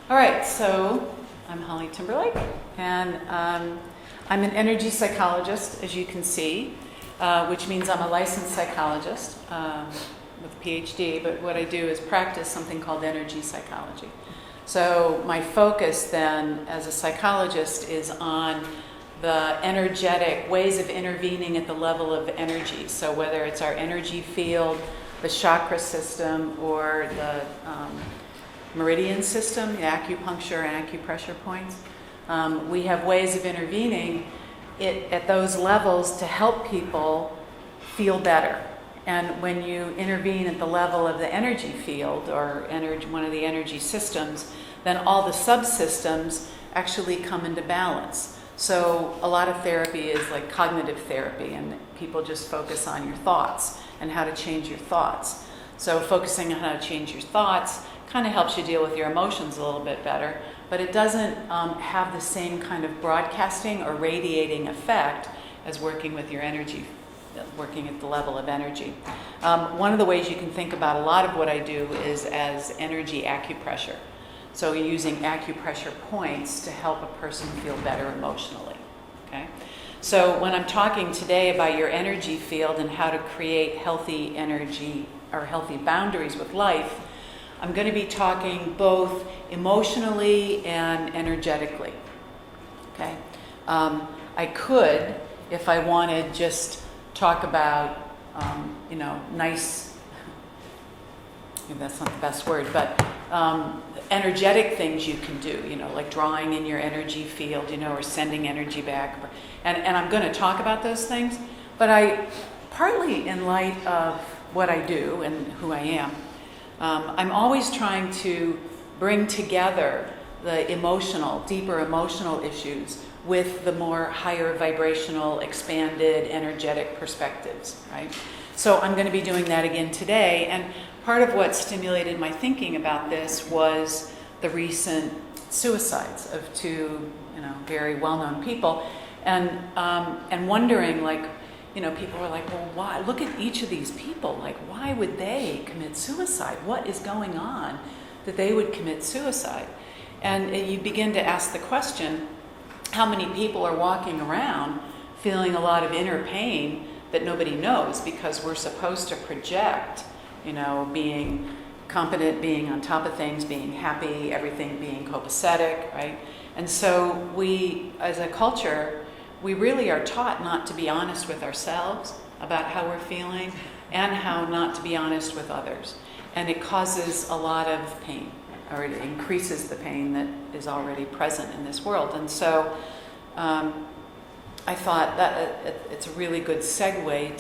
All right, so I'm Holly Timberlake, and I'm an energy psychologist, as you can see, which means I'm a licensed psychologist with a PhD, but what I do is practice something called energy psychology. So my focus then as a psychologist is on the energetic ways of intervening at the level of energy. So whether it's our energy field, the chakra system, or the meridian system, the acupuncture and acupressure points. We have ways of intervening at those levels to help people feel better. And when you intervene at the level of the energy field or one of the energy systems, then all the subsystems actually come into balance. So a lot of therapy is like cognitive therapy, and people just focus on your thoughts and how to change your thoughts. So focusing on how to change your thoughts kind of helps you deal with your emotions a little bit better, but it doesn't have the same kind of broadcasting or radiating effect as working with your energy, working at the level of energy. One of the ways you can think about a lot of what I do is as energy acupressure. So using acupressure points to help a person feel better emotionally. Okay? So when I'm talking today about your energy field and how to create healthy energy or healthy boundaries with life, I'm going to be talking both emotionally and energetically. Okay? I could, if I wanted, just talk about, nice, maybe that's not the best word, but energetic things you can do, like drawing in your energy field, or sending energy back. And I'm going to talk about those things, but partly in light of what I do and who I am, I'm always trying to bring together the deeper emotional issues with the more higher vibrational, expanded, energetic perspectives, right? So I'm going to be doing that again today. And part of what stimulated my thinking about this was the recent suicides of two, very well-known people, and wondering, people were like, well, why? Look at each of these people. Like, why would they commit suicide? What is going on that they would commit suicide? And you begin to ask the question, how many people are walking around feeling a lot of inner pain that nobody knows, because we're supposed to project, being competent, being on top of things, being happy, everything being copacetic, right? And so we, as a culture, we really are taught not to be honest with ourselves about how we're feeling and how not to be honest with others. And it causes a lot of pain, or it increases the pain that is already present in this world. And so I thought that it's a really good segue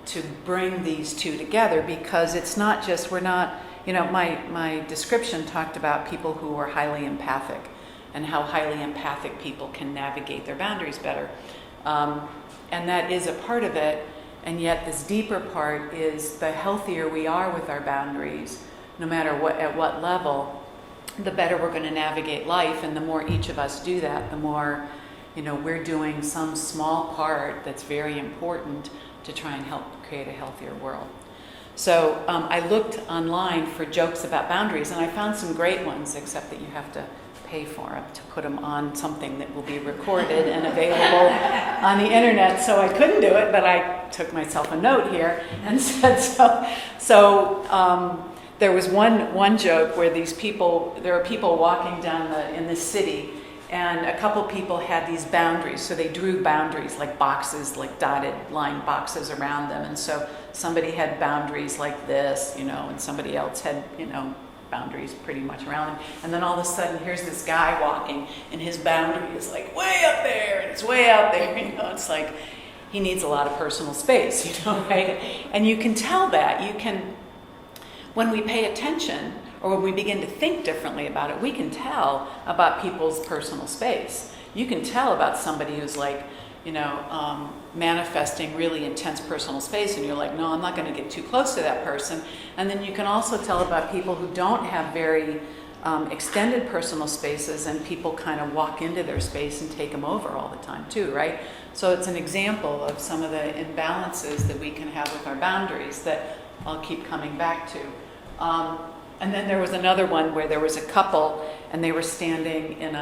to bring these two together, because it's not just, my description talked about people who are highly empathic and how highly empathic people can navigate their boundaries better. And that is a part of it, and yet this deeper part is the healthier we are with our boundaries, no matter at what level, the better we're going to navigate life, and the more each of us do that, the more we're doing some small part that's very important to try and help create a healthier world. So I looked online for jokes about boundaries, and I found some great ones, except that you have to pay for them to put them on something that will be recorded and available on the internet. So I couldn't do it, but I took myself a note here and said so. So there was one joke where there are people walking down in the city, and a couple people had these boundaries. So they drew boundaries like boxes, like dotted line boxes around them. And so somebody had boundaries like this, and somebody else had, boundaries pretty much around them. And then all of a sudden, here's this guy walking, and his boundary is like way up there, and it's way out there. It's like he needs a lot of personal space, right? And you can tell that. When we pay attention, or when we begin to think differently about it, we can tell about people's personal space. You can tell about somebody who's like, manifesting really intense personal space, and you're like, no, I'm not going to get too close to that person. And then you can also tell about people who don't have very extended personal spaces, and people kind of walk into their space and take them over all the time too, right? So it's an example of some of the imbalances that we can have with our boundaries that I'll keep coming back to. And then there was another one where there was a couple and they were standing in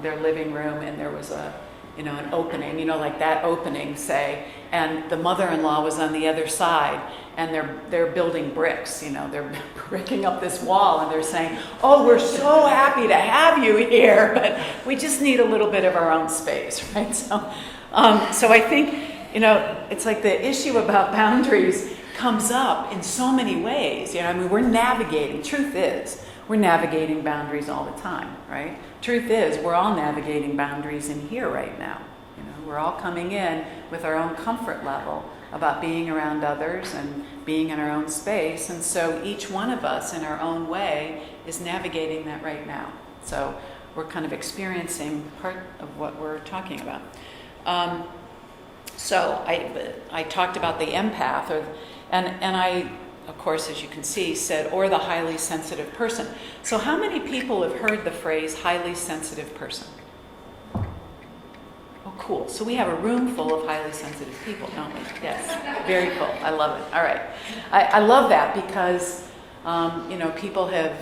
their living room, and there was an opening, like that opening, say, and the mother-in-law was on the other side, and they're building bricks, they're bricking up this wall, and they're saying, "Oh, we're so happy to have you here, but we just need a little bit of our own space," right? So I think, it's like the issue about boundaries comes up in so many ways. We're navigating. Truth is, we're navigating boundaries all the time, right? Truth is, we're all navigating boundaries in here right now. We're all coming in with our own comfort level about being around others and being in our own space. And so each one of us in our own way is navigating that right now. So we're kind of experiencing part of what we're talking about. So I talked about the empath, and I, of course, as you can see, said, or the highly sensitive person. So how many people have heard the phrase highly sensitive person? Oh, cool. So we have a room full of highly sensitive people, don't we? Yes. Very cool. I love it. All right. I love that because, people have,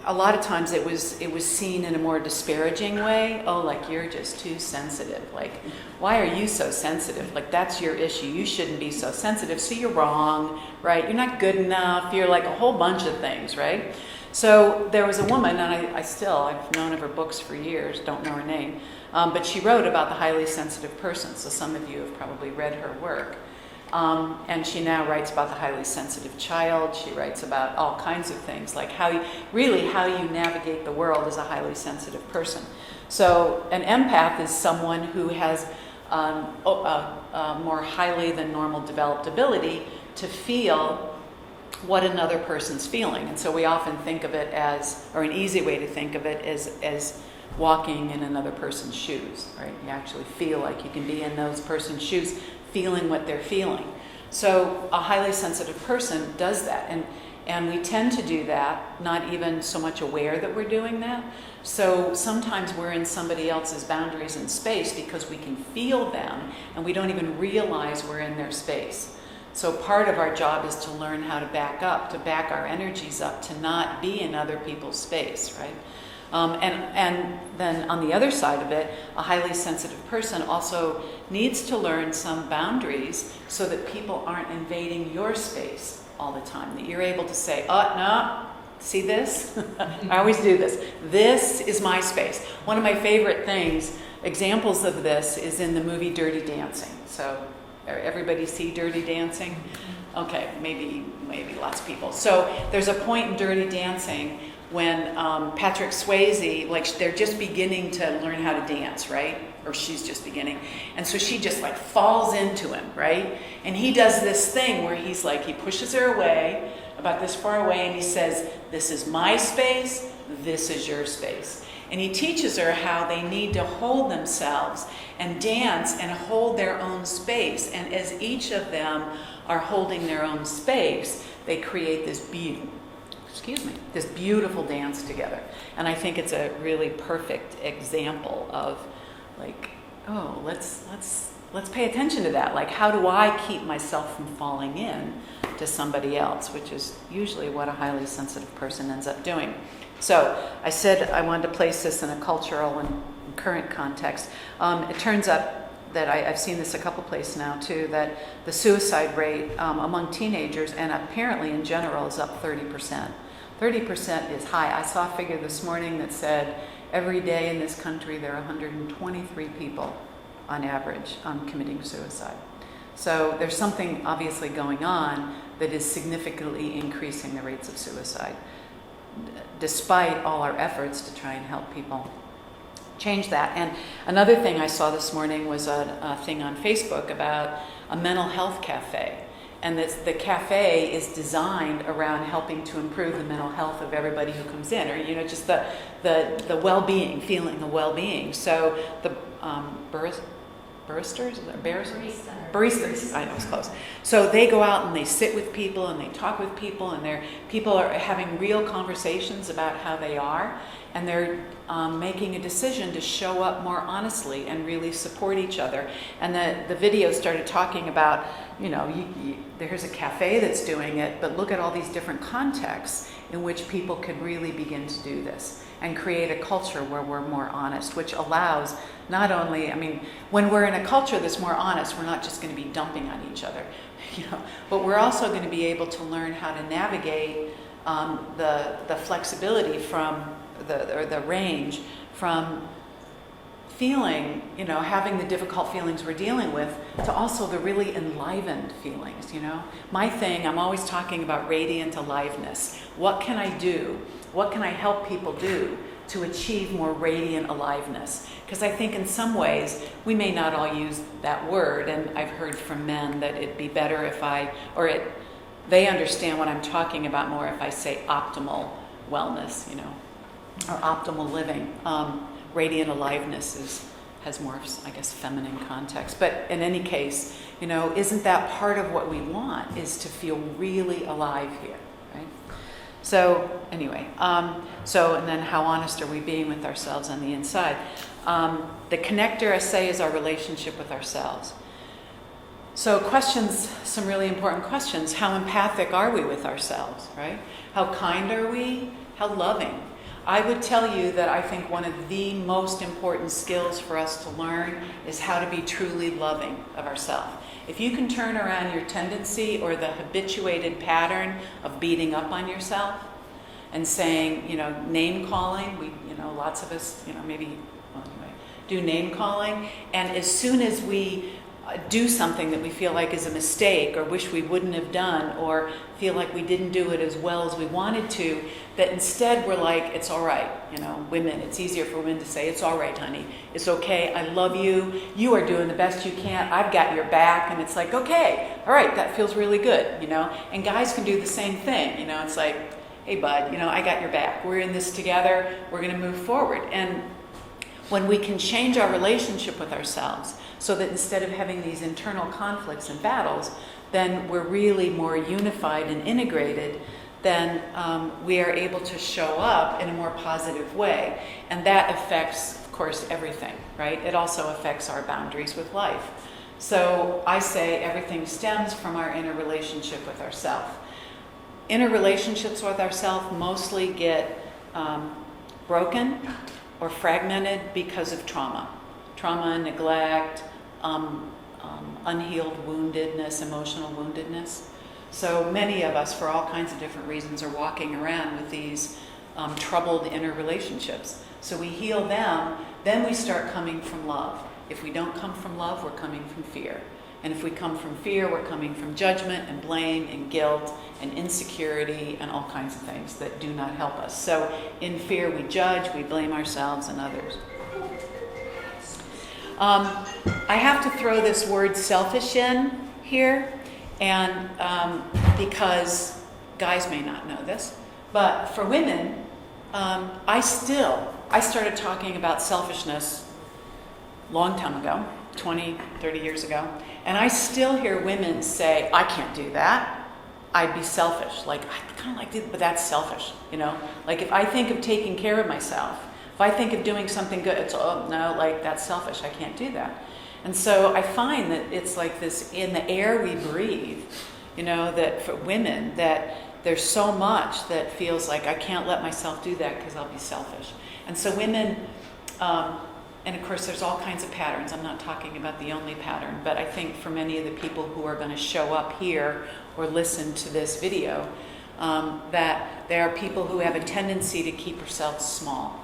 a lot of times it was seen in a more disparaging way. Oh, like, you're just too sensitive. Like, why are you so sensitive? Like, that's your issue. You shouldn't be so sensitive. So you're wrong, right? You're not good enough. You're like a whole bunch of things, right? So there was a woman, and I've known of her books for years, don't know her name, but she wrote about the highly sensitive person. So some of you have probably read her work. And she now writes about the highly sensitive child. She writes about all kinds of things, like how you navigate the world as a highly sensitive person. So an empath is someone who has a more highly than normal developed ability to feel what another person's feeling. And so we often think of it as, or an easy way to think of it as walking in another person's shoes, right? You actually feel like you can be in those person's shoes, feeling what they're feeling. So a highly sensitive person does that, and we tend to do that, not even so much aware that we're doing that. So sometimes we're in somebody else's boundaries and space because we can feel them, and we don't even realize we're in their space. So part of our job is to learn how to back up, to back our energies up, to not be in other people's space, right? And then on the other side of it, a highly sensitive person also needs to learn some boundaries so that people aren't invading your space all the time. That you're able to say, "Oh, no, see this? I always do this. This is my space." One of my favorite examples of this is in the movie Dirty Dancing. So everybody see Dirty Dancing? Okay, maybe lots of people. So there's a point in Dirty Dancing when Patrick Swayze, like, they're just beginning to learn how to dance, right? Or she's just beginning. And so she just like falls into him, right? And he does this thing where he's like, he pushes her away, about this far away, and he says, "This is my space, this is your space." And he teaches her how they need to hold themselves and dance and hold their own space. And as each of them are holding their own space, they create this beautiful dance together. And I think it's a really perfect example of, like, oh, let's pay attention to that. Like, how do I keep myself from falling in to somebody else, which is usually what a highly sensitive person ends up doing. So I said I wanted to place this in a cultural and current context. It turns out that I've seen this a couple places now too, that the suicide rate among teenagers and apparently in general is up 30%. 30% is high. I saw a figure this morning that said every day in this country there are 123 people on average committing suicide. So there's something obviously going on that is significantly increasing the rates of suicide, despite all our efforts to try and help people change that. And another thing I saw this morning was a thing on Facebook about a mental health cafe. And the cafe is designed around helping to improve the mental health of everybody who comes in, or just the well-being, feeling the well-being. So the baristas, baristas. I know it's close. So they go out and they sit with people and they talk with people, and people are having real conversations about how they are, and they're making a decision to show up more honestly and really support each other. And the video started talking about, there's a cafe that's doing it, but look at all these different contexts in which people could really begin to do this and create a culture where we're more honest, which allows not only, when we're in a culture that's more honest, we're not just going to be dumping on each other, but we're also going to be able to learn how to navigate the flexibility from the range from feeling, having the difficult feelings we're dealing with, to also the really enlivened feelings, My thing, I'm always talking about radiant aliveness. What can I do? What can I help people do to achieve more radiant aliveness? Because I think in some ways, we may not all use that word, and I've heard from men that it'd be better if they understand what I'm talking about more if I say optimal wellness, or optimal living. Radiant aliveness has more, I guess, feminine context. But in any case, isn't that part of what we want, is to feel really alive here, right? So anyway, and then how honest are we being with ourselves on the inside? The connector, I say, is our relationship with ourselves. So questions, some really important questions. How empathic are we with ourselves, right? How kind are we? How loving? I would tell you that I think one of the most important skills for us to learn is how to be truly loving of ourselves. If you can turn around your tendency or the habituated pattern of beating up on yourself and saying, name calling, lots of us, do name calling, and as soon as we do something that we feel like is a mistake or wish we wouldn't have done or feel like we didn't do it as well as we wanted to, that instead we're like, it's all right. Women, it's easier for women to say, it's all right, honey. It's okay. I love you. You are doing the best you can. I've got your back. And it's like, okay, all right, that feels really good, And guys can do the same thing. It's like, hey, bud, I got your back. We're in this together. We're going to move forward. And when we can change our relationship with ourselves so that instead of having these internal conflicts and battles, then we're really more unified and integrated, then we are able to show up in a more positive way. And that affects, of course, everything, right? It also affects our boundaries with life. So I say everything stems from our inner relationship with ourselves. Inner relationships with ourselves mostly get broken or fragmented because of trauma, neglect, unhealed woundedness, emotional woundedness. So many of us, for all kinds of different reasons, are walking around with these troubled inner relationships. So we heal them, then we start coming from love. If we don't come from love, we're coming from fear. And if we come from fear, we're coming from judgment and blame and guilt and insecurity and all kinds of things that do not help us. So in fear, we judge, we blame ourselves and others. I have to throw this word selfish in here, and because guys may not know this, but for women, I started talking about selfishness a long time ago, 20, 30 years ago, and I still hear women say, I can't do that. I'd be selfish. Like, I kind of like it, but that's selfish, Like, if I think of taking care of myself, if I think of doing something good, it's, oh, no, like, that's selfish. I can't do that. And so I find that it's like this in the air we breathe, that for women, that there's so much that feels like I can't let myself do that because I'll be selfish. And so women, and of course there's all kinds of patterns. I'm not talking about the only pattern, but I think for many of the people who are going to show up here or listen to this video, that there are people who have a tendency to keep ourselves small.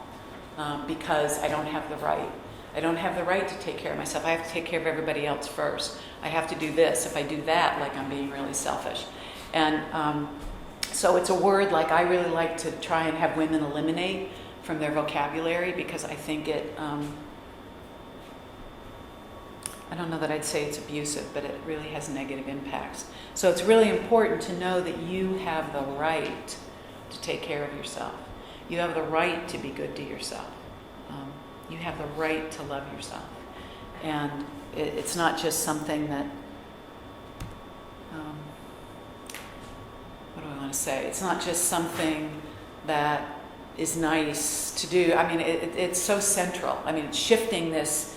Because I don't have the right. I don't have the right to take care of myself. I have to take care of everybody else first. I have to do this. If I do that, like, I'm being really selfish. And so it's a word like I really like to try and have women eliminate from their vocabulary, because I think it, I don't know that I'd say it's abusive, but it really has negative impacts. So it's really important to know that you have the right to take care of yourself. You have the right to be good to yourself. You have the right to love yourself. And it's not just something that, what do I want to say? It's not just something that is nice to do. I mean, it's so central. I mean, it's shifting this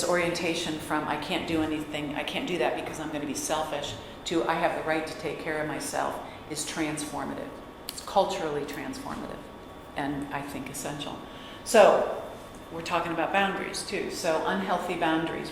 orientation from I can't do anything, I can't do that because I'm going to be selfish, to I have the right to take care of myself is transformative. It's culturally transformative and I think essential. So we're talking about boundaries too. So unhealthy boundaries.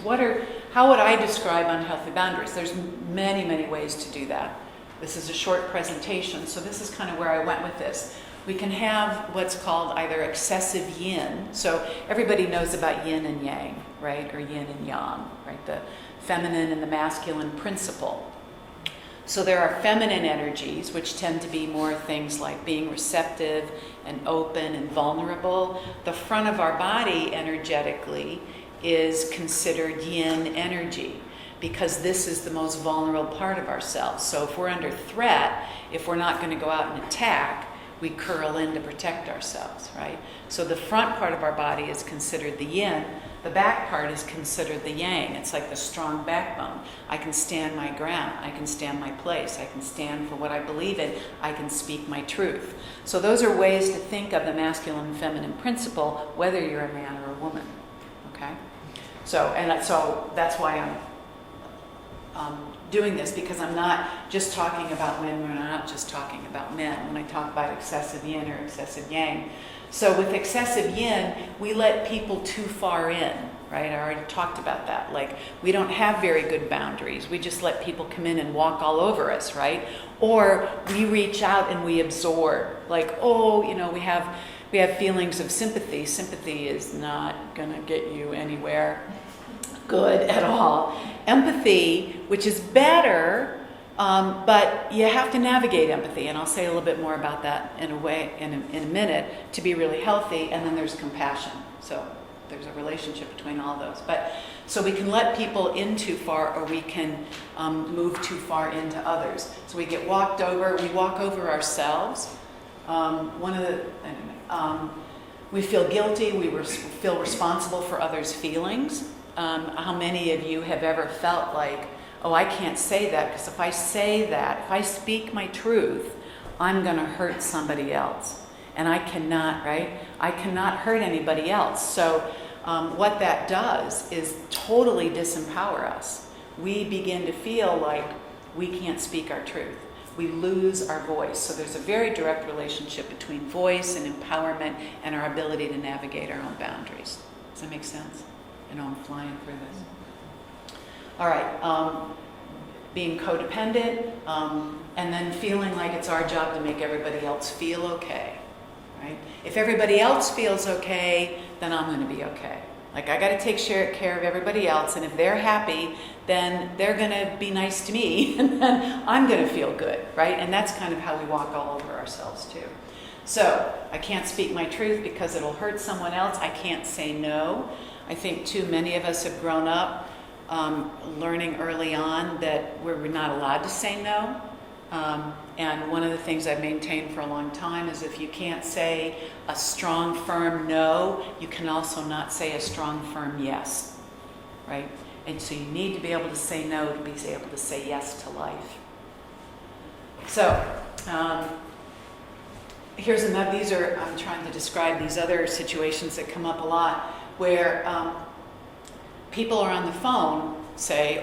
How would I describe unhealthy boundaries? There's many, many ways to do that. This is a short presentation, so this is kind of where I went with this. We can have what's called either excessive yin. So everybody knows about yin and yang, right? Or yin and yang, right? The feminine and the masculine principle. So there are feminine energies, which tend to be more things like being receptive and open and vulnerable. The front of our body energetically is considered yin energy, because this is the most vulnerable part of ourselves. So if we're under threat, if we're not going to go out and attack, we curl in to protect ourselves, right? So the front part of our body is considered the yin. The back part is considered the yang. It's like the strong backbone. I can stand my ground. I can stand my place. I can stand for what I believe in. I can speak my truth. So those are ways to think of the masculine and feminine principle, whether you're a man or a woman, okay? So that's why I'm doing this, because I'm not just talking about women, I'm not just talking about men when I talk about excessive yin or excessive yang. So with excessive yin, we let people too far in, right? I already talked about that. Like, we don't have very good boundaries. We just let people come in and walk all over us, right? Or we reach out and we absorb. Like, we have feelings of sympathy. Sympathy is not going to get you anywhere good at all. Empathy, which is better, but you have to navigate empathy, and I'll say a little bit more about that in a minute, to be really healthy. And then there's compassion. So there's a relationship between all those. But so we can let people in too far, or we can move too far into others. So we get walked over. We walk over ourselves. We feel guilty. We feel responsible for others' feelings. How many of you have ever felt like, oh, I can't say that, because if I say that, if I speak my truth, I'm going to hurt somebody else. And I cannot, right? I cannot hurt anybody else. So what that does is totally disempower us. We begin to feel like we can't speak our truth. We lose our voice. So there's a very direct relationship between voice and empowerment and our ability to navigate our own boundaries. Does that make sense? I know I'm flying through this. All right, being codependent, and then feeling like it's our job to make everybody else feel okay, right? If everybody else feels okay, then I'm going to be okay. Like, I got to take care of everybody else, and if they're happy, then they're going to be nice to me, and then I'm going to feel good, right? And that's kind of how we walk all over ourselves too. So I can't speak my truth because it'll hurt someone else. I can't say no. I think too many of us have grown up learning early on that we're not allowed to say no. And one of the things I've maintained for a long time is if you can't say a strong, firm no, you can also not say a strong, firm yes, right? And so you need to be able to say no to be able to say yes to life. So here's another, I'm trying to describe these other situations that come up a lot, where people are on the phone, say,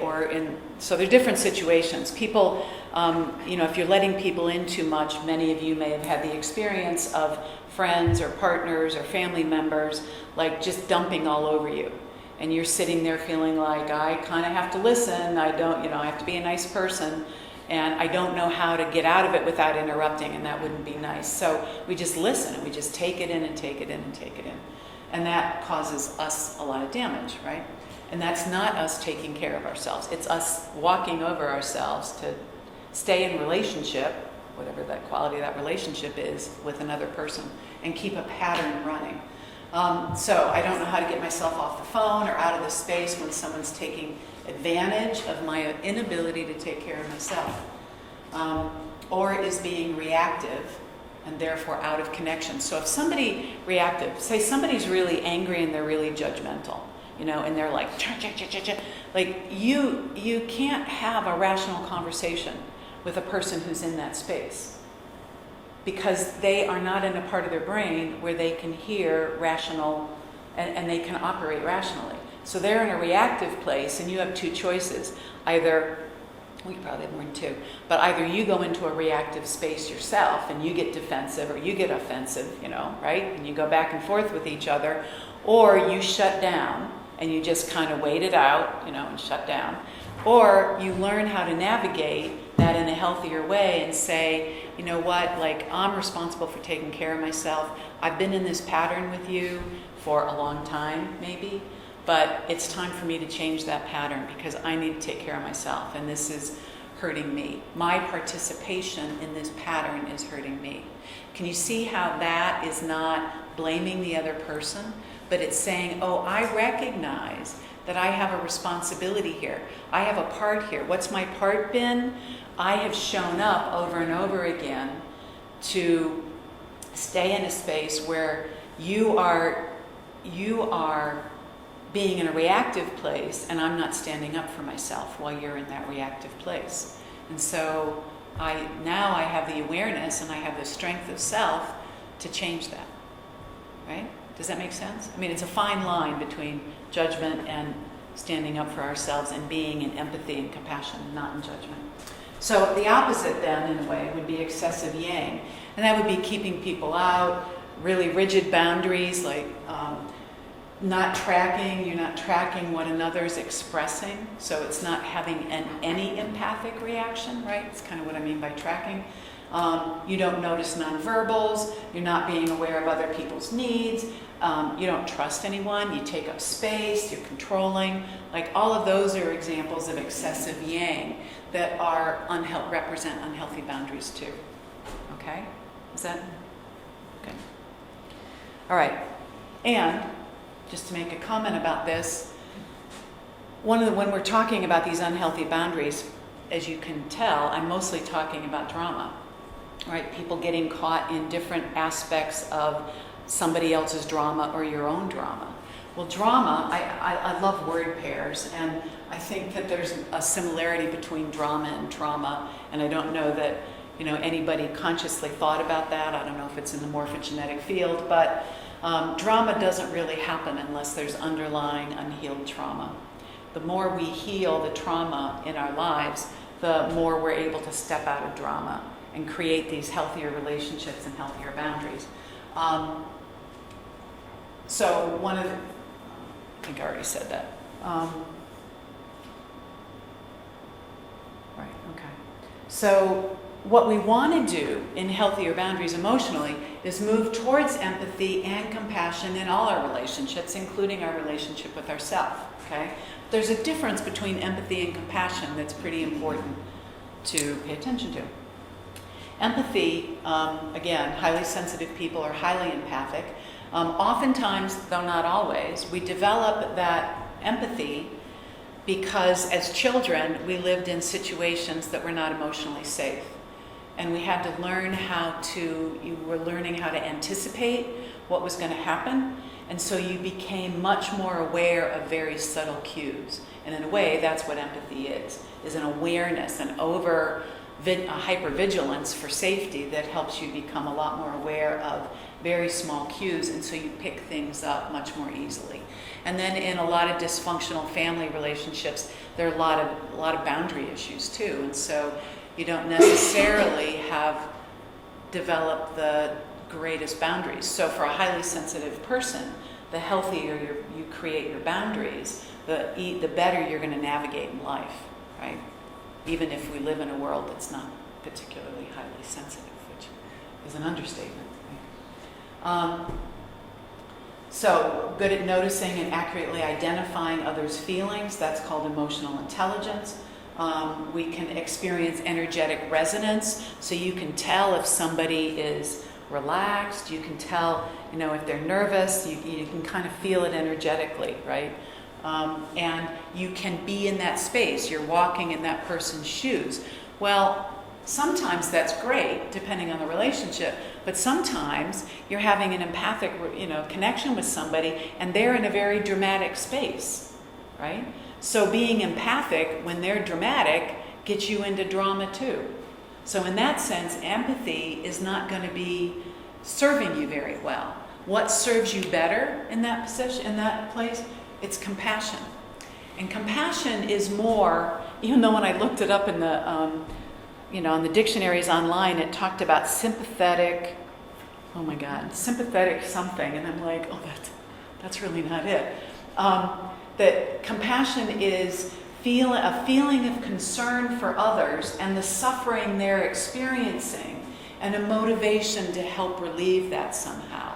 so they're different situations. People, if you're letting people in too much, many of you may have had the experience of friends or partners or family members, like just dumping all over you. And you're sitting there feeling like, I kind of have to listen. I have to be a nice person. And I don't know how to get out of it without interrupting, and that wouldn't be nice. So we just listen, and we just take it in and take it in and take it in. And that causes us a lot of damage, right? And that's not us taking care of ourselves. It's us walking over ourselves to stay in relationship, whatever that quality of that relationship is, with another person, and keep a pattern running. So I don't know how to get myself off the phone or out of the space when someone's taking advantage of my inability to take care of myself, or is being reactive and therefore out of connection. So if say somebody's really angry and they're really judgmental, and they're like, Like you can't have a rational conversation with a person who's in that space because they are not in a part of their brain where they can hear rational and they can operate rationally. So they're in a reactive place, and you have two choices. Either, we probably have more than two, but either you go into a reactive space yourself and you get defensive or you get offensive, right? And you go back and forth with each other, or you shut down and you just kind of wait it out, and shut down. Or you learn how to navigate that in a healthier way and say, you know what, like, I'm responsible for taking care of myself. I've been in this pattern with you for a long time, maybe, but it's time for me to change that pattern because I need to take care of myself, and this is hurting me. My participation in this pattern is hurting me. Can you see how that is not blaming the other person, but it's saying, oh, I recognize that I have a responsibility here. I have a part here. What's my part been? I have shown up over and over again to stay in a space where you are being in a reactive place, and I'm not standing up for myself while you're in that reactive place. And so now I have the awareness and I have the strength of self to change that, right? Does that make sense? I mean, it's a fine line between judgment and standing up for ourselves and being in empathy and compassion, not in judgment. So the opposite then, in a way, would be excessive yang. And that would be keeping people out, really rigid boundaries, like not tracking, you're not tracking what another's expressing. So it's not having any empathic reaction, right? It's kind of what I mean by tracking. You don't notice nonverbals, you're not being aware of other people's needs, you don't trust anyone, you take up space, you're controlling. Like, all of those are examples of excessive yang that represent unhealthy boundaries too. Okay? Is that? Okay. All right. And just to make a comment about this, when we're talking about these unhealthy boundaries, as you can tell, I'm mostly talking about drama. Right, people getting caught in different aspects of somebody else's drama or your own drama. Well, drama, I love word pairs, and I think that there's a similarity between drama and trauma, and I don't know that anybody consciously thought about that. I don't know if it's in the morphogenetic field, but drama doesn't really happen unless there's underlying unhealed trauma. The more we heal the trauma in our lives, the more we're able to step out of drama and create these healthier relationships and healthier boundaries. So one of the, I think I already said that. Right, okay. So what we want to do in healthier boundaries emotionally is move towards empathy and compassion in all our relationships, including our relationship with ourselves, okay? There's a difference between empathy and compassion that's pretty important to pay attention to. Empathy, again, highly sensitive people are highly empathic. Oftentimes, though not always, we develop that empathy because as children, we lived in situations that were not emotionally safe. And we had to learn you were learning how to anticipate what was going to happen. And so you became much more aware of very subtle cues. And in a way, that's what empathy is an awareness, a hypervigilance for safety that helps you become a lot more aware of very small cues, and so you pick things up much more easily. And then in a lot of dysfunctional family relationships, there are a lot of boundary issues too, and so you don't necessarily have developed the greatest boundaries. So for a highly sensitive person, the healthier you create your boundaries, the better you're going to navigate in life, right? Even if we live in a world that's not particularly highly sensitive, which is an understatement. Right? So good at noticing and accurately identifying others' feelings, that's called emotional intelligence. We can experience energetic resonance, so you can tell if somebody is relaxed, you can tell, if they're nervous, you can kind of feel it energetically, right? And you can be in that space. You're walking in that person's shoes. Well, sometimes that's great, depending on the relationship, but sometimes you're having an empathic, connection with somebody, and they're in a very dramatic space, right? So being empathic when they're dramatic gets you into drama too. So in that sense, empathy is not going to be serving you very well. What serves you better in that position, in that place? It's compassion. And compassion is more, even though when I looked it up in the, in the dictionaries online, it talked about sympathetic, sympathetic something. And I'm like, oh, that's really not it. That compassion is a feeling of concern for others and the suffering they're experiencing and a motivation to help relieve that somehow.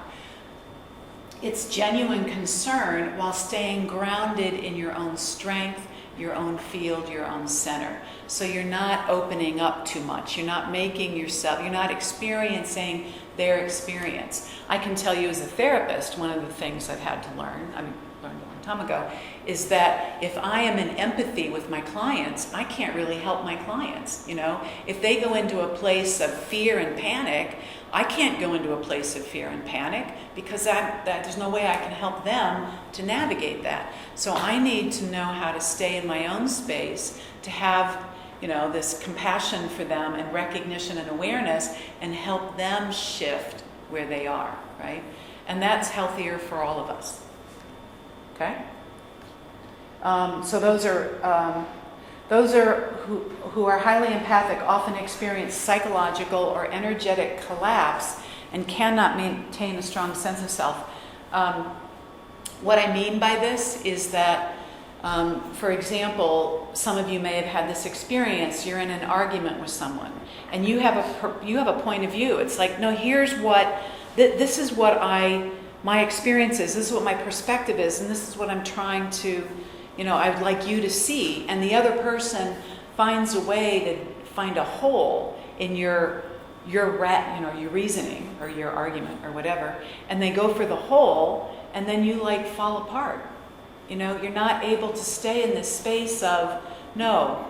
It's genuine concern while staying grounded in your own strength, your own field, your own center. So you're not opening up too much. You're not you're not experiencing their experience. I can tell you as a therapist, one of the things I've had to learn, learned a long time ago, is that if I am in empathy with my clients, I can't really help my clients. If they go into a place of fear and panic, I can't go into a place of fear and panic because there's no way I can help them to navigate that. So I need to know how to stay in my own space, to have this compassion for them and recognition and awareness, and help them shift where they are, right? And that's healthier for all of us. Okay? So those are who are highly empathic often experience psychological or energetic collapse and cannot maintain a strong sense of self. What I mean by this is that, for example, some of you may have had this experience. You're in an argument with someone, and you have a point of view. It's like, no, here's what this is what my experience is. This is what my perspective is, and this is what I'm trying to. I'd like you to see, and the other person finds a way to find a hole in your reasoning or your argument or whatever, and they go for the hole, and then you fall apart. You're not able to stay in this space of, no,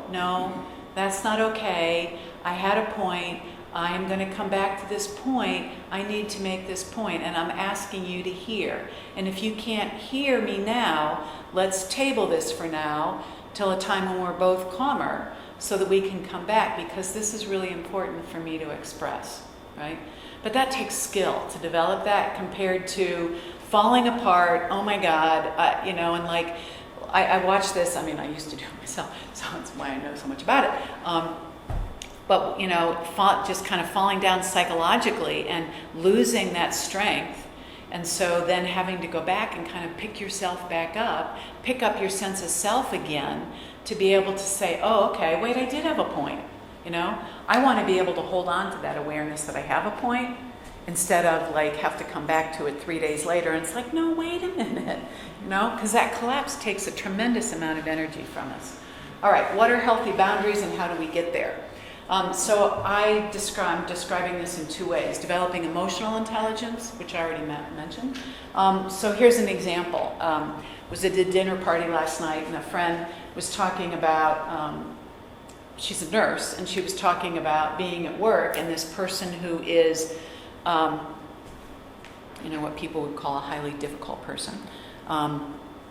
that's not okay. I had a point. I am going to come back to this point. I need to make this point, and I'm asking you to hear. And if you can't hear me now, let's table this for now till a time when we're both calmer so that we can come back, because this is really important for me to express, right? But that takes skill to develop that compared to falling apart. Oh my God, and I watch this. I used to do it myself, so that's why I know so much about it. But just kind of falling down psychologically and losing that strength. And so then having to go back and kind of pick yourself back up, pick up your sense of self again to be able to say, oh, okay, wait, I did have a point. I want to be able to hold on to that awareness that I have a point instead of have to come back to it 3 days later. And it's like, no, wait a minute, because that collapse takes a tremendous amount of energy from us. All right, what are healthy boundaries and how do we get there? So I'm describing this in two ways. Developing emotional intelligence, which I already mentioned. So here's an example. Was at a dinner party last night, and a friend was talking about, she's a nurse, and she was talking about being at work, and this person who is, what people would call a highly difficult person,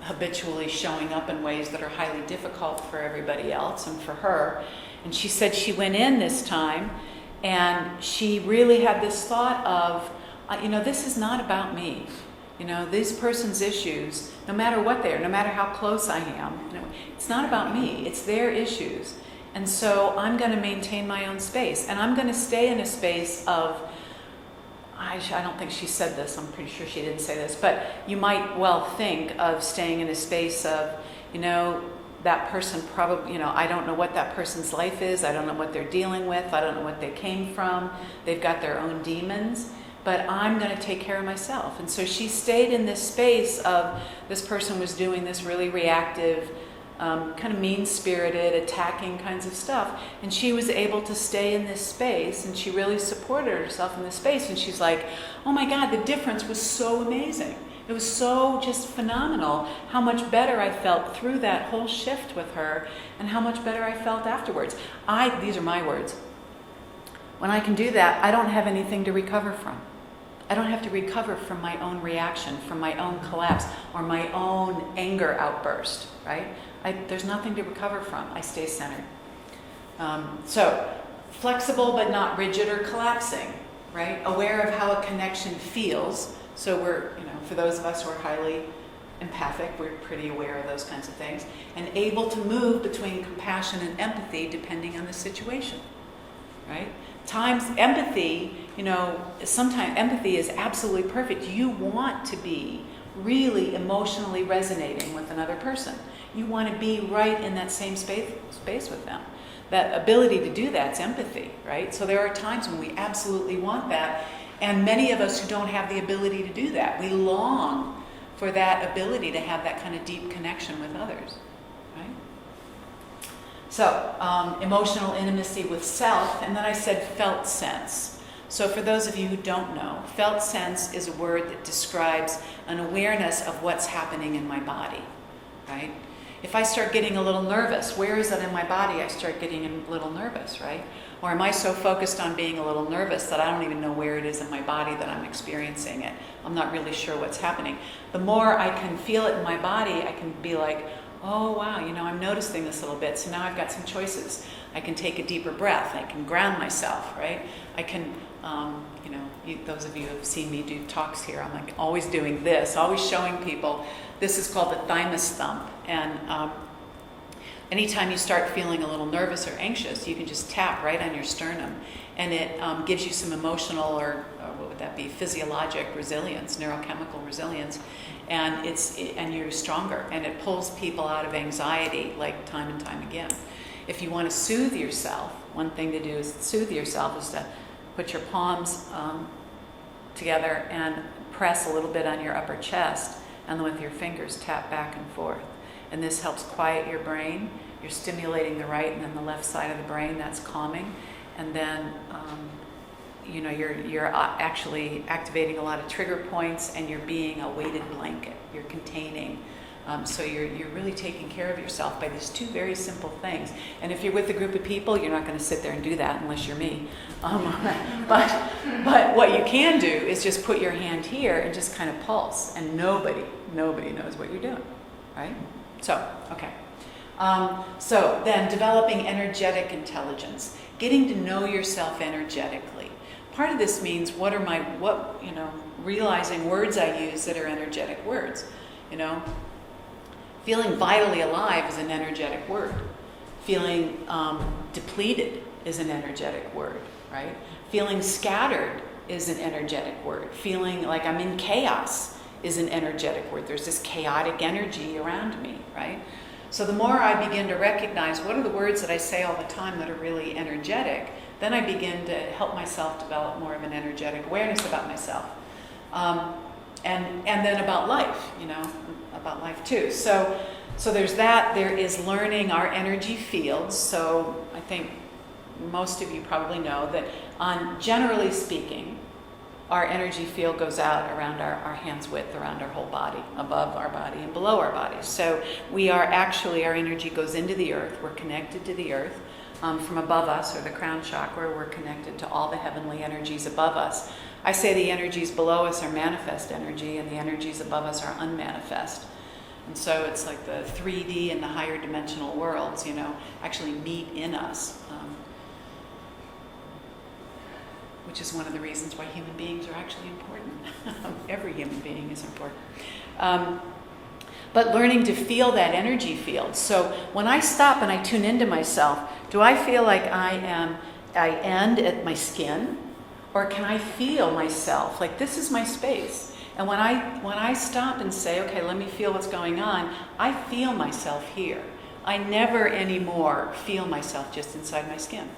habitually showing up in ways that are highly difficult for everybody else and for her. And she said she went in this time and she really had this thought of, this is not about me. This person's issues, no matter what they are, no matter how close I am, it's not about me, it's their issues. And so I'm going to maintain my own space. And I'm going to stay in a space of, I don't think she said this, I'm pretty sure she didn't say this, but you might well think of staying in a space of, that person probably, I don't know what that person's life is. I don't know what they're dealing with. I don't know what they came from. They've got their own demons, but I'm going to take care of myself. And so she stayed in this space of this person was doing this really reactive, kind of mean-spirited, attacking kinds of stuff. And she was able to stay in this space, and she really supported herself in this space. And she's like, oh my God, the difference was so amazing. It was so just phenomenal how much better I felt through that whole shift with her and how much better I felt afterwards. These are my words. When I can do that, I don't have anything to recover from. I don't have to recover from my own reaction, from my own collapse, or my own anger outburst, right? there's nothing to recover from. I stay centered. So flexible but not rigid or collapsing, right? Aware of how a connection feels. So we're, for those of us who are highly empathic, we're pretty aware of those kinds of things, and able to move between compassion and empathy depending on the situation, right? Sometimes empathy is absolutely perfect. You want to be really emotionally resonating with another person. You want to be right in that same space with them. That ability to do that's empathy, right? So there are times when we absolutely want that, and many of us who don't have the ability to do that, we long for that ability to have that kind of deep connection with others, right? So, emotional intimacy with self, and then I said felt sense. So for those of you who don't know, felt sense is a word that describes an awareness of what's happening in my body, right? If I start getting a little nervous, where is it in my body I start getting a little nervous, right? Or am I so focused on being a little nervous that I don't even know where it is in my body that I'm experiencing it? I'm not really sure what's happening. The more I can feel it in my body, I can be like, oh wow, I'm noticing this a little bit, so now I've got some choices. I can take a deeper breath, I can ground myself, right? I can, those of you who have seen me do talks here, I'm like always doing this, always showing people. This is called the thymus thump, and anytime you start feeling a little nervous or anxious, you can just tap right on your sternum, and it gives you some emotional or what would that be, physiologic resilience, neurochemical resilience, and you're stronger, and it pulls people out of anxiety like time and time again. If you want to soothe yourself, one thing to do is soothe yourself is to put your palms together and press a little bit on your upper chest, and then with your fingers tap back and forth. And this helps quiet your brain. You're stimulating the right and then the left side of the brain. That's calming. And then, you're actually activating a lot of trigger points, and you're being a weighted blanket. You're containing. So you're really taking care of yourself by these two very simple things. And if you're with a group of people, you're not going to sit there and do that unless you're me. But what you can do is just put your hand here and just kind of pulse, and nobody knows what you're doing, right? So, okay. So then developing energetic intelligence, getting to know yourself energetically. Part of this means realizing words I use that are energetic words, Feeling vitally alive is an energetic word. Feeling depleted is an energetic word, right? Feeling scattered is an energetic word. Feeling like I'm in chaos is an energetic word. There's this chaotic energy around me, right? So the more I begin to recognize what are the words that I say all the time that are really energetic, then I begin to help myself develop more of an energetic awareness about myself. And then about life, about life too. So there's that. There is learning our energy fields. So I think most of you probably know that generally speaking, our energy field goes out around our hand's width, around our whole body, above our body and below our body. So our energy goes into the earth. We're connected to the earth. From above us, or the crown chakra, we're connected to all the heavenly energies above us. I say the energies below us are manifest energy, and the energies above us are unmanifest. And so it's like the 3D and the higher dimensional worlds, actually meet in us, which is one of the reasons why human beings are actually important. Every human being is important. But learning to feel that energy field. So when I stop and I tune into myself, do I feel like I end at my skin? Or can I feel myself like this is my space? And when I stop and say, okay, let me feel what's going on, I feel myself here. I never anymore feel myself just inside my skin.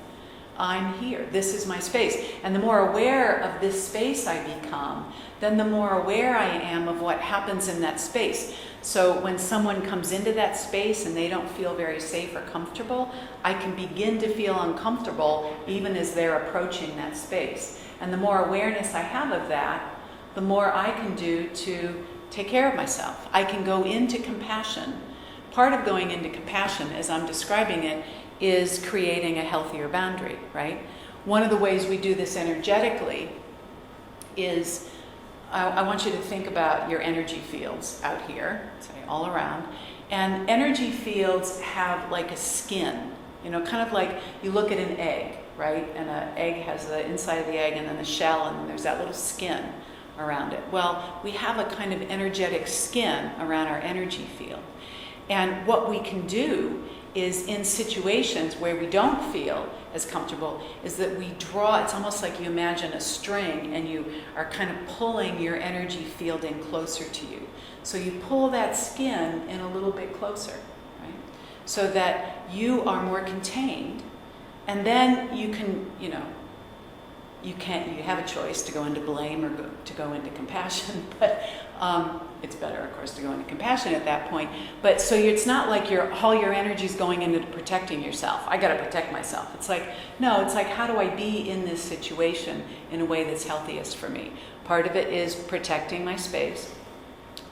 I'm here. This is my space. And the more aware of this space I become, then the more aware I am of what happens in that space. So when someone comes into that space and they don't feel very safe or comfortable, I can begin to feel uncomfortable even as they're approaching that space. And the more awareness I have of that, the more I can do to take care of myself. I can go into compassion. Part of going into compassion, as I'm describing it, is creating a healthier boundary, right? One of the ways we do this energetically is, I want you to think about your energy fields out here, say all around, And energy fields have like a skin, kind of like you look at an egg, right? And an egg has the inside of the egg and then the shell, and then there's that little skin around it. Well, we have a kind of energetic skin around our energy field. And what we can do is, in situations where we don't feel as comfortable, is that we draw, it's almost like you imagine a string and you are kind of pulling your energy field in closer to you. So you pull that skin in a little bit closer, right? So that you are more contained, and then you can, you have a choice to go into blame or to go into compassion, but it's better, of course, to go into compassion at that point. But so it's not like all your energy is going into protecting yourself. I got to protect myself. It's like, no, it's like, how do I be in this situation in a way that's healthiest for me? Part of it is protecting my space.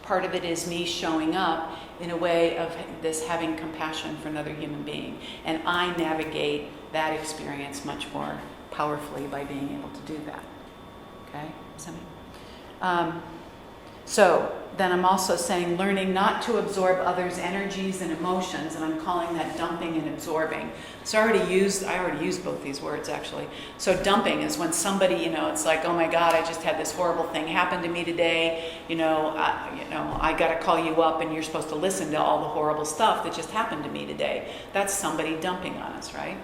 Part of it is me showing up in a way of this having compassion for another human being. And I navigate that experience much more powerfully by being able to do that. Okay? So then I'm also saying learning not to absorb others' energies and emotions, and I'm calling that dumping and absorbing. So I already used both these words actually. So dumping is when somebody, it's like, oh my God, I just had this horrible thing happen to me today. I got to call you up, and you're supposed to listen to all the horrible stuff that just happened to me today. That's somebody dumping on us, right?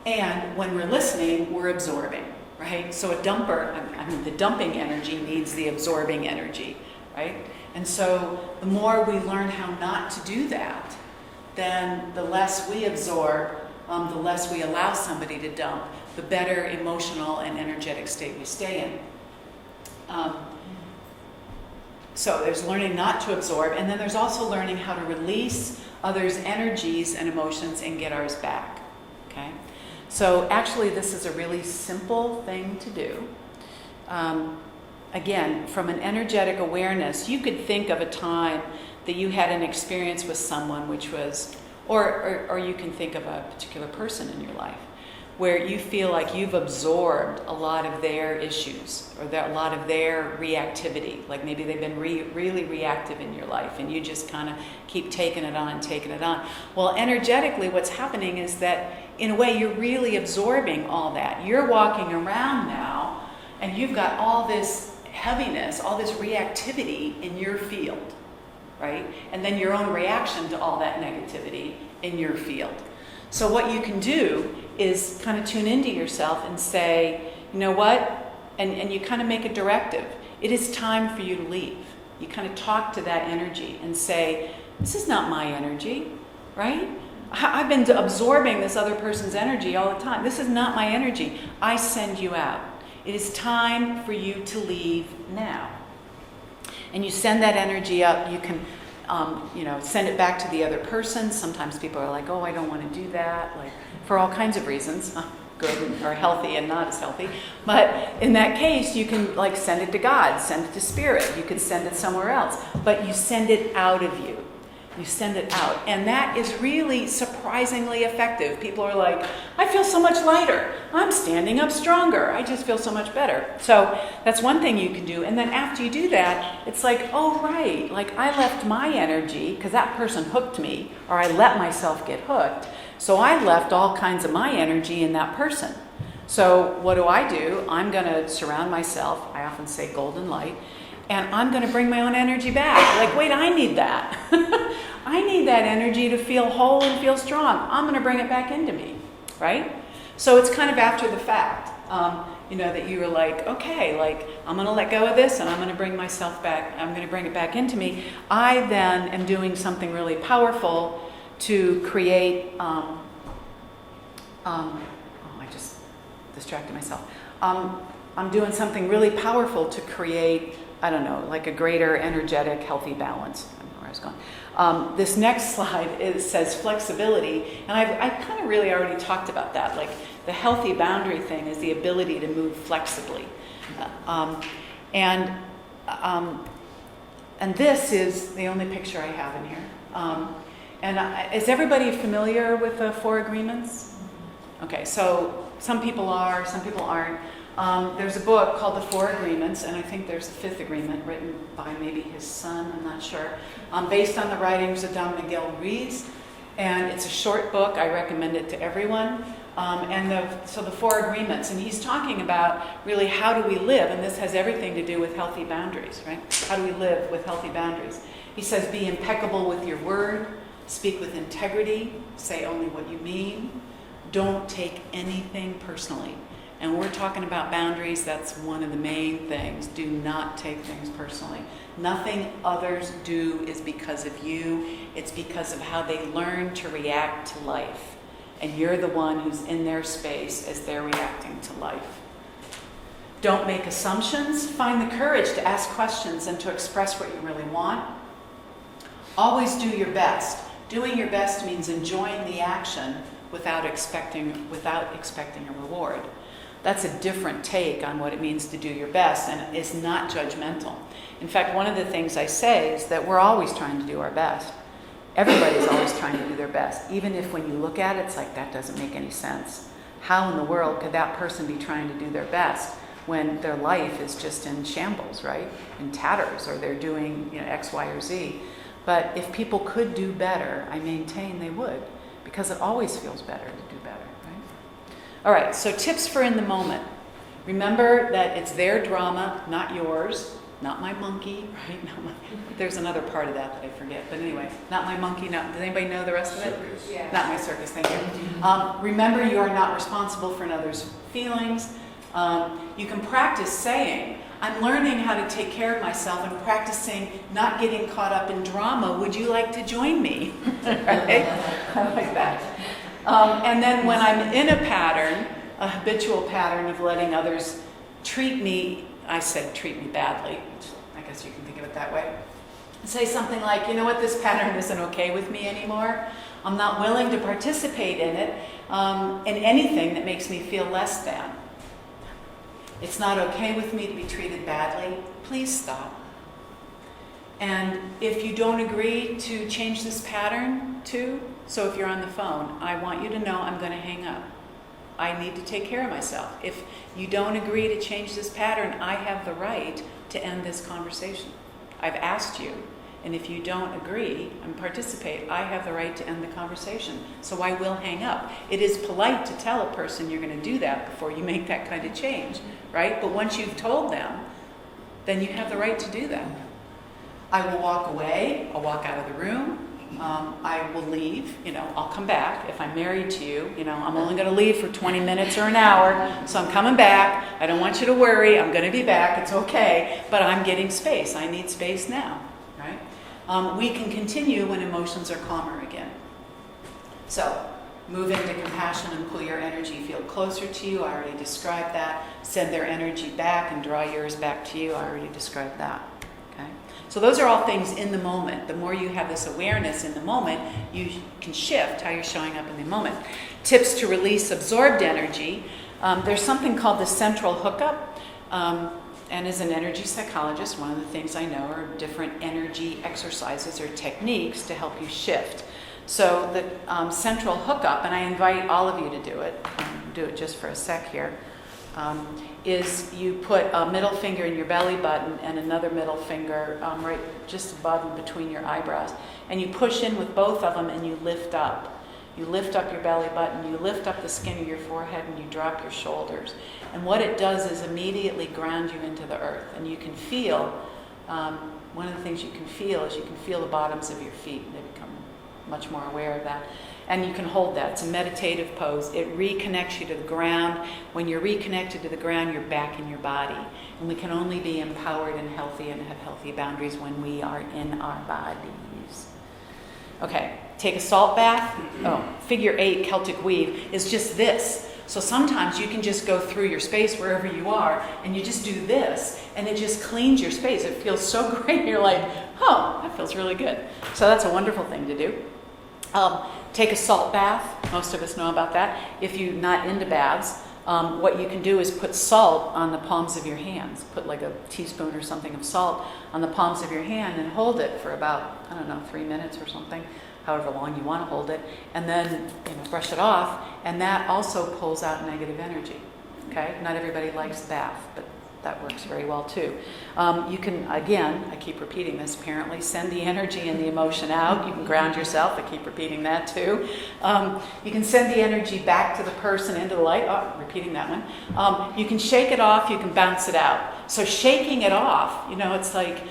And when we're listening, we're absorbing. Right? So a dumper, the dumping energy needs the absorbing energy, right? And so the more we learn how not to do that, then the less we absorb, the less we allow somebody to dump, the better emotional and energetic state we stay in. So there's learning not to absorb, and then there's also learning how to release others' energies and emotions and get ours back, okay? So actually, this is a really simple thing to do. Again, from an energetic awareness, you could think of a time that you had an experience with someone which was, or you can think of a particular person in your life where you feel like you've absorbed a lot of their issues or a lot of their reactivity. Like maybe they've been really reactive in your life and you just kind of keep taking it on. Well, energetically, what's happening is that in a way you're really absorbing all that. You're walking around now and you've got all this heaviness, all this reactivity in your field, right? And then your own reaction to all that negativity in your field. So what you can do is kind of tune into yourself and say, you know what? And you kind of make a directive. It is time for you to leave. You kind of talk to that energy and say, this is not my energy, right? I've been absorbing this other person's energy all the time. This is not my energy. I send you out. It is time for you to leave now. And you send that energy up. You can send it back to the other person. Sometimes people are like, oh, I don't want to do that, like for all kinds of reasons, good or healthy and not as healthy. But in that case, you can like send it to God, send it to Spirit. You could send it somewhere else, but you send it out of you. You send it out. And that is really surprisingly effective. People are like, I feel so much lighter. I'm standing up stronger. I just feel so much better. So that's one thing you can do. And then after you do that, it's like, oh, right. Like I left my energy because that person hooked me, or I let myself get hooked. So I left all kinds of my energy in that person. So what do? I'm going to surround myself, I often say golden light, and I'm going to bring my own energy back. Like, wait, I need that. I need that energy to feel whole and feel strong. I'm going to bring it back into me, right? So it's kind of after the fact, that you were like, okay, like I'm going to let go of this and I'm going to bring myself back. I'm going to bring it back into me. I then am doing something really powerful to create, I just distracted myself. I'm doing something really powerful to create, like a greater energetic, healthy balance. I don't know where I was going. This next slide says flexibility, and I kind of really already talked about that. Like the healthy boundary thing is the ability to move flexibly. And this is the only picture I have in here. Is everybody familiar with the 4 agreements? Okay, so some people are, some people aren't. There's a book called The Four Agreements, and I think there's a fifth agreement written by maybe his son, I'm not sure, based on the writings of Don Miguel Ruiz. And it's a short book. I recommend it to everyone. So the Four Agreements, and he's talking about really how do we live, and this has everything to do with healthy boundaries, right? How do we live with healthy boundaries? He says, be impeccable with your word, speak with integrity, say only what you mean, don't take anything personally. And we're talking about boundaries, that's one of the main things. Do not take things personally. Nothing others do is because of you. It's because of how they learn to react to life. And you're the one who's in their space as they're reacting to life. Don't make assumptions. Find the courage to ask questions and to express what you really want. Always do your best. Doing your best means enjoying the action without expecting a reward. That's a different take on what it means to do your best, and is not judgmental. In fact, one of the things I say is that we're always trying to do our best. Everybody's always trying to do their best. Even if when you look at it, it's like, that doesn't make any sense. How in the world could that person be trying to do their best when their life is just in shambles, right? In tatters, or they're doing X, Y, or Z. But if people could do better, I maintain they would, because it always feels better to do better, right? All right, so tips for in the moment. Remember that it's their drama, not yours. Not my monkey, right? There's another part of that I forget. But anyway, not my monkey. Does anybody know the rest of it? Circus. Yeah. Not my circus, thank you. Remember, you are not responsible for another's feelings. You can practice saying, I'm learning how to take care of myself and practicing not getting caught up in drama. Would you like to join me? Right? I like that. And then when I'm in a pattern, a habitual pattern of letting others treat me, I said treat me badly. I guess you can think of it that way. Say something like, you know what, this pattern isn't okay with me anymore. I'm not willing to participate in it, in anything that makes me feel less than. It's not okay with me to be treated badly. Please stop. And if you don't agree to change this pattern too, so if you're on the phone, I want you to know I'm going to hang up. I need to take care of myself. If you don't agree to change this pattern, I have the right to end this conversation. I've asked you, and if you don't agree and participate, I have the right to end the conversation. So I will hang up. It is polite to tell a person you're going to do that before you make that kind of change, right? But once you've told them, then you have the right to do that. I will walk away. I'll walk out of the room. I will leave, I'll come back. If I'm married to you, I'm only going to leave for 20 minutes or an hour, so I'm coming back. I don't want you to worry. I'm going to be back. It's okay, but I'm getting space. I need space now, right? We can continue when emotions are calmer again. So move into compassion and pull your energy field closer to you. I already described that. Send their energy back and draw yours back to you. I already described that. Okay? So those are all things in the moment. The more you have this awareness in the moment, you can shift how you're showing up in the moment. Tips to release absorbed energy. There's something called the central hookup. And as an energy psychologist, one of the things I know are different energy exercises or techniques to help you shift. So the central hookup, and I invite all of you to do it just for a sec here, is you put a middle finger in your belly button and another middle finger right just above and between your eyebrows. And you push in with both of them and you lift up. You lift up your belly button, you lift up the skin of your forehead, and you drop your shoulders. And what it does is immediately ground you into the earth. And you can feel, one of the things you can feel is you can feel the bottoms of your feet. They become much more aware of that. And you can hold that. It's a meditative pose. It reconnects you to the ground. When you're reconnected to the ground, you're back in your body. And we can only be empowered and healthy and have healthy boundaries when we are in our bodies. Okay, take a salt bath. Figure 8 Celtic weave is just this. So sometimes you can just go through your space wherever you are, and you just do this, and it just cleans your space. It feels so great. You're like, oh, that feels really good. So that's a wonderful thing to do. Take a salt bath. Most of us know about that. If you're not into baths, what you can do is put salt on the palms of your hands. Put like a teaspoon or something of salt on the palms of your hand and hold it for about, 3 minutes or something, however long you want to hold it, and then brush it off, and that also pulls out negative energy. Okay, not everybody likes bath, but that works very well too. You can, again, I keep repeating this apparently, send the energy and the emotion out. You can ground yourself. I keep repeating that too. You can send the energy back to the person into the light. Oh, repeating that one. You can shake it off. You can bounce it out. So shaking it off, it's like,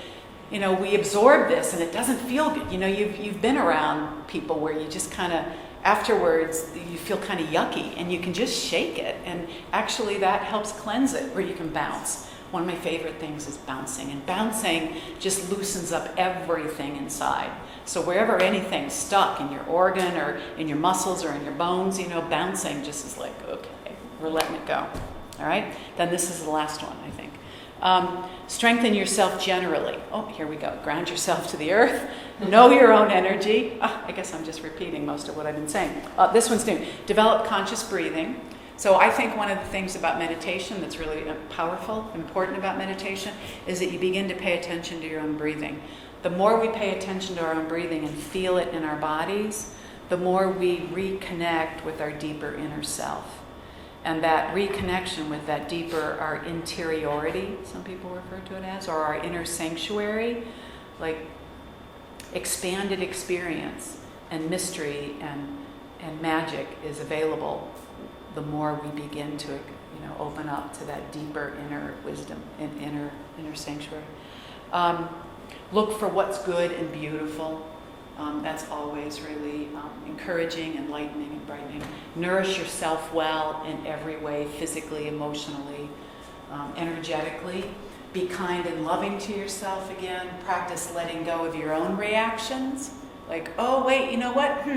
we absorb this and it doesn't feel good. You've been around people where you just kind of, afterwards, you feel kind of yucky, and you can just shake it, and actually that helps cleanse it, where you can bounce. One of my favorite things is bouncing, and bouncing just loosens up everything inside. So wherever anything's stuck in your organ or in your muscles or in your bones, bouncing just is like, okay, we're letting it go. All right? Then this is the last one, I think. Strengthen yourself generally. Oh, here we go. Ground yourself to the earth. Know your own energy. I guess I'm just repeating most of what I've been saying. This one's new. Develop conscious breathing. So I think one of the things about meditation that's really powerful, important about meditation, is that you begin to pay attention to your own breathing. The more we pay attention to our own breathing and feel it in our bodies, the more we reconnect with our deeper inner self. And that reconnection with that deeper, our interiority, some people refer to it as, or our inner sanctuary, like expanded experience and mystery and magic is available the more we begin to open up to that deeper inner wisdom and inner sanctuary. Look for what's good and beautiful. That's always really encouraging, enlightening, and brightening. Nourish yourself well in every way, physically, emotionally, energetically. Be kind and loving to yourself again. Practice letting go of your own reactions. Like, oh, wait, you know what?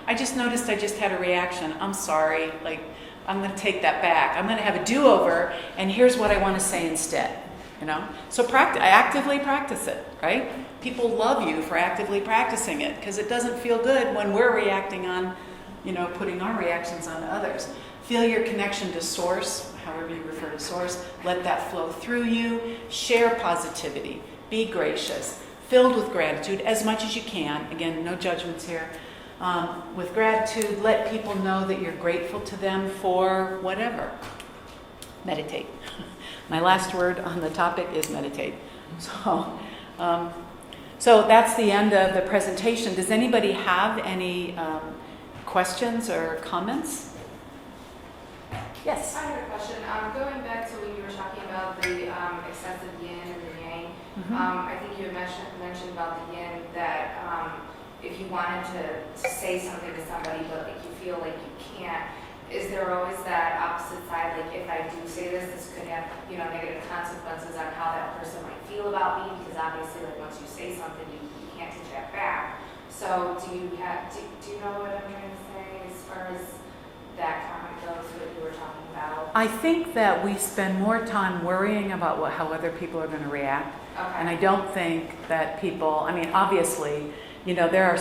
I just noticed I just had a reaction. I'm sorry. Like, I'm going to take that back. I'm going to have a do-over, and here's what I want to say instead. So actively practice it, right? People love you for actively practicing it because it doesn't feel good when we're reacting on, putting our reactions on others. Feel your connection to source, however you refer to source. Let that flow through you. Share positivity. Be gracious. Filled with gratitude as much as you can. Again, no judgments here. With gratitude, let people know that you're grateful to them for whatever. Meditate. My last word on the topic is meditate. So that's the end of the presentation. Does anybody have any questions or comments? Yes? I have a question. Going back to when you were talking about the excessive yin and the yang, I think you had mentioned about the yin that if you wanted to say something to somebody but like you feel like you can't, is there always that opposite side, like if I do say this could have, negative consequences on how that person might feel about me, because obviously, like once you say something, you can't take that back. So do you know what I'm trying to say as far as that comment goes, what you were talking about? I think that we spend more time worrying about how other people are going to react. Okay. And I don't think that people, obviously, there are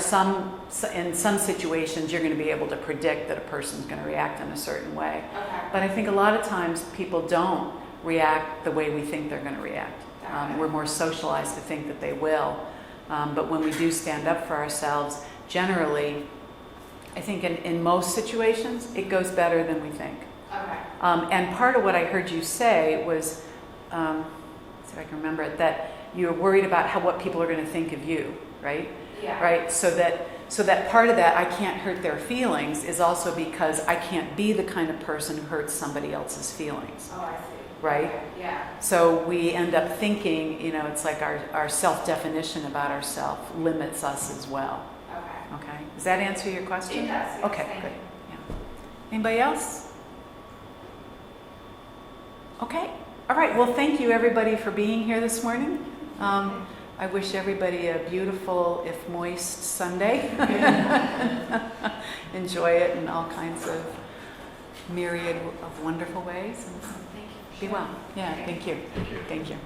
in some situations you're going to be able to predict that a person's going to react in a certain way. Okay. But I think a lot of times people don't react the way we think they're going to react. Okay. We're more socialized to think that they will. But when we do stand up for ourselves, generally, I think in most situations, it goes better than we think. Okay. And part of what I heard you say was, see if I can remember it, that you're worried about what people are going to think of you, right? Yeah. Right? So that part of that, I can't hurt their feelings, is also because I can't be the kind of person who hurts somebody else's feelings. Oh, I see. Right? Okay. Yeah. So we end up thinking, it's like our self-definition about ourselves limits us as well. Okay. Okay? Does that answer your question? It does. Yes, Okay, thank good. you. Yeah. Anybody else? Okay. All right. Well, thank you, everybody, for being here this morning. I wish everybody a beautiful, if moist, Sunday. Enjoy it in all kinds of myriad of wonderful ways. And be well. Yeah, thank you. Thank you. Thank you.